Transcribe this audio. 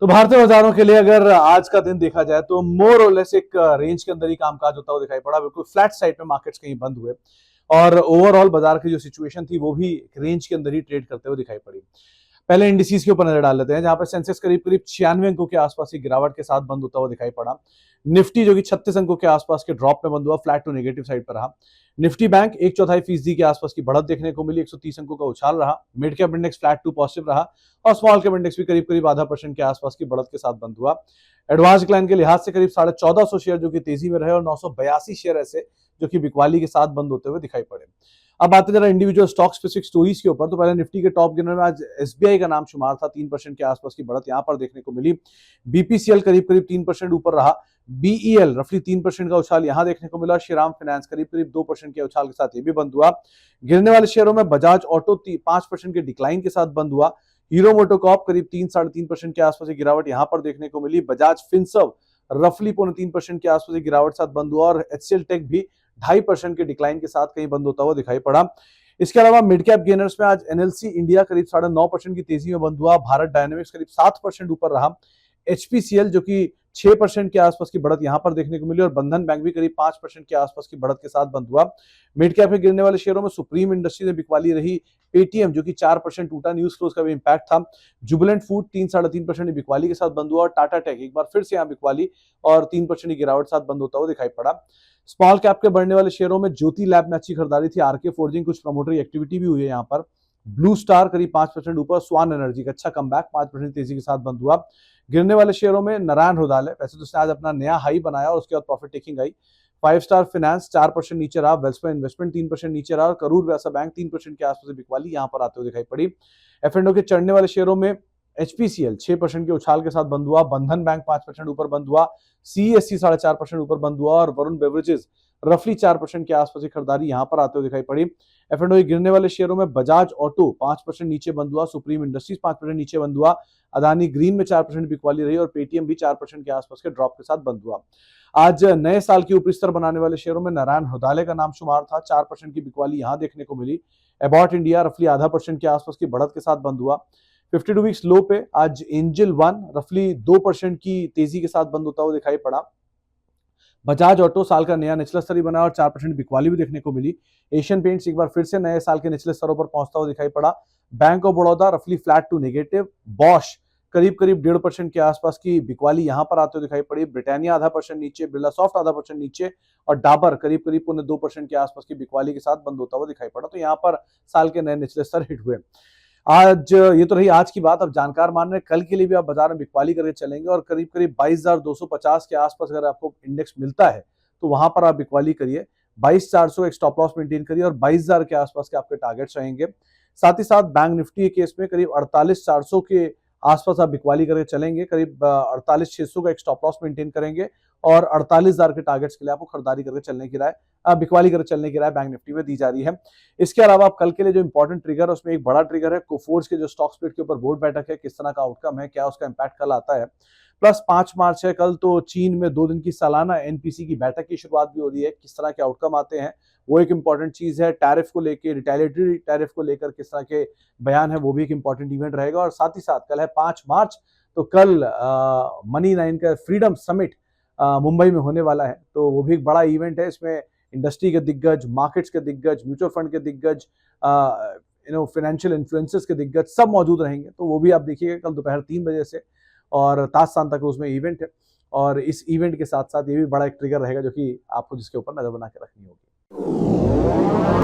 तो भारतीय बाजारों के लिए अगर आज का दिन देखा जाए तो मोर और लेस एक रेंज के अंदर ही कामकाज होता हुआ दिखाई पड़ा। बिल्कुल फ्लैट साइड में मार्केट्स कहीं बंद हुए और ओवरऑल बाजार की जो सिचुएशन थी वो भी रेंज के अंदर ही ट्रेड करते हुए दिखाई पड़ी। पहले इंडिसेस के ऊपर नजर डाल लेते हैं, जहां पर सेंसेक्स करीब करीब 96 अंकों के आसपास की गिरावट के साथ बंद होता हुआ दिखाई पड़ा। निफ्टी जो कि 36 अंकों के आसपास के ड्रॉप में बंद हुआ, फ्लैट टू नेगेटिव साइड पर रहा। निफ्टी बैंक 1/4% के आसपास की बढ़त देखने को मिली, 130 अंकों का उछाल रहा। Mid cap index flat to positive रहा और स्मॉल कैप इंडेक्स भी करीब करीब ½ % के आसपास की बढ़त के साथ बंद हुआ। एडवांस डिक्लाइन के लिहाज से करीब 1450 शेयर जो कि तेजी में रहे और 982 शेयर ऐसे जो कि बिकवाली के साथ बंद होते हुए दिखाई पड़े। अब आते जरा इंडिविजुअल स्टॉक स्पेसिफिक स्टोरीज के ऊपर। तो पहले निफ्टी के टॉप गेनर में आज एसबीआई का नाम शुमार था, 3% के आसपास की बढ़त यहां पर देखने को मिली। बीपीसीएल करीब करीब 3% ऊपर रहा। बीईएल रफली 3% का उछाल यहां देखने को मिला। श्रीराम फाइनेंस करीब करीब 2% के उछाल के साथ ये भी बंद हुआ। गिरने वाले शेयरों में बजाज ऑटो 5% के डिक्लाइन के साथ बंद हुआ। हीरो मोटोकॉर्प करीब 3-3.5% के आसपास की गिरावट यहां पर देखने को मिली। बजाज फिनसर्व रफली 3% के आसपास की गिरावट के साथ बंद हुआ और एचसीएल टेक भी 2.5% के डिक्लाइन के साथ कहीं बंद होता हुआ दिखाई पड़ा। इसके अलावा मिड कैप गेनर्स में आज एनएलसी इंडिया करीब 9.5% की तेजी में बंद हुआ। भारत डायनेमिक्स करीब 7% ऊपर रहा। एचपीसीएल जो कि 6% के आसपास की बढ़त यहां पर देखने को मिली और बंधन बैंक भी करीब 5% के आसपास की बढ़त के साथ बंद हुआ। मिड कैप में गिरने वाले शेयरों में सुप्रीम इंडस्ट्रीज में बिकवाली रही। पेटीएम जो कि 4% टूटा, न्यूज फ्लोज का भी इंपैक्ट था। जुबिलेंट फूड 3-3.5% बिकवाली के साथ बंद हुआ और टाटा टेक एक बार फिर से यहां बिकवाली और 3% की गिरावट के साथ बंद होता हुआ दिखाई पड़ा। स्मॉल कैप के बढ़ने वाले शेयरों में ज्योति लैब में अच्छी खरीदारी थी। आरके फोर्जिंग कुछ प्रमोटरी एक्टिविटी भी हुई है यहाँ पर। ब्लू स्टार करीब 5% ऊपर। स्वान एनर्जी का अच्छा कमबैक 5% तेजी के साथ बंद हुआ। गिरने वाले शेयरों में नारायण हृदयालय, वैसे तो उसने आज अपना नया हाई बनाया और उसके बाद profit taking I. 5 star finance 4% नीचे रहा। वेल्सपन इन्वेस्टमेंट 3% नीचे रहा और करूर वैसा बैंक 3% के आसपास बिकवाली यहां पर आते हुए दिखाई पड़ी। एफ&ओ के चढ़ने वाले शेयरों में एचपीसीएल 6% के उछाल के साथ बंद हुआ। बंधन बैंक 5% ऊपर बंद हुआ। सीएससी 4.5% ऊपर बंद हुआ और वरुण बेवरेजेस रफली 4% के आसपास की खरीदारी यहां पर आते हुए दिखाई पड़ी। एफ&ओ गिरने वाले शेयरों में बजाज ऑटो 5% नीचे बंद हुआ। सुप्रीम इंडस्ट्रीज 5% नीचे बंद हुआ। अदानी ग्रीन में 4% बिकवाली रही और पेटीएम भी 4% के आसपास के ड्रॉप के साथ बंद हुआ। आज नए साल की ऊपरी स्तर बनाने वाले शेयरों में नारायण हृदयालय का नाम शुमार था, 4% की बिकवाली यहां देखने को मिली। एबॉट इंडिया रफली ½ % के आसपास की बढ़त के साथ बंद हुआ। 52 वीक्स लो पे आज एंजल वन रफली 2% की तेजी के साथ बंद होता हुआ दिखाई पड़ा। बजाज ऑटो साल का नया निचला स्तर ही बना और 4% बिकवाली भी देखने को मिली। एशियन पेंट्स एक बार फिर से नए साल के निचले स्तरों पर पहुंचता हुआ दिखाई पड़ा। बैंक ऑफ बड़ौदा रफली फ्लैट टू नेगेटिव। बॉश करीब करीब 1.5% के आसपास की बिकवाली यहां पर आते हुए दिखाई पड़ी। ब्रिटानिया ½ % नीचे, बिरला सॉफ्ट ½ % नीचे और डाबर करीब करीब 2% के आसपास की बिकवाली के साथ बंद होता हुआ दिखाई पड़ा। तो यहां पर साल के नए निचले स्तर हिट हुए। आज ये तो रही आज की बात। अब जानकार मान रहे कल के लिए भी आप बाजार में बिकवाली करके चलेंगे और करीब करीब 22,250 के आसपास अगर आपको इंडेक्स मिलता है तो वहां पर आप बिकवाली करिए। 22,400 एक स्टॉप लॉस मेंटेन करिए और 22,000 के आसपास के आपके टारगेट्स रहेंगे। साथ ही साथ बैंक निफ्टी के केस में करीब 48,400 के आसपास आप बिकवाली करके चलेंगे। करीब 48,600 का एक स्टॉप लॉस मेंटेन करेंगे और 48,000 के टारगेट्स के लिए आपको खरीदारी करके चलने की राय, बिकवाली करके चलने की राय बैंक निफ्टी में दी जा रही है। इसके अलावा आप कल के लिए जो इंपॉर्टेंट ट्रिगर है उसमें एक बड़ा ट्रिगर है कोफोर्ज के जो स्टॉक स्प्लिट के ऊपर बोर्ड बैठक है, किस तरह का आउटकम है, क्या उसका इंपैक्ट कल आता है। प्लस 5 मार्च है कल, तो चीन में 2 दिन की सालाना एनपीसी की बैठक की शुरुआत भी हो रही है। किस तरह के आउटकम आते हैं वो एक इंपॉर्टेंट चीज है। टैरिफ को लेकर, रिटेलिटरी टैरिफ को लेकर किस तरह के बयान है वो भी एक इंपॉर्टेंट इवेंट रहेगा। और साथ ही साथ कल है 5 मार्च, तो कल मनी 9 का फ्रीडम समिट मुंबई में होने वाला है, तो वो भी एक बड़ा इवेंट है। इसमें इंडस्ट्री के दिग्गज, मार्केट्स के दिग्गज, म्यूचुअल फंड के दिग्गज, फाइनेंशियल इन्फ्लुएंसर्स के दिग्गज सब मौजूद रहेंगे। तो वो भी आप देखिएगा कल दोपहर 3 बजे से और ताजसान तक उसमें इवेंट है। और इस इवेंट के साथ साथ ये भी बड़ा एक ट्रिगर रहेगा जो कि आपको जिसके ऊपर नजर बना के रखनी होगी।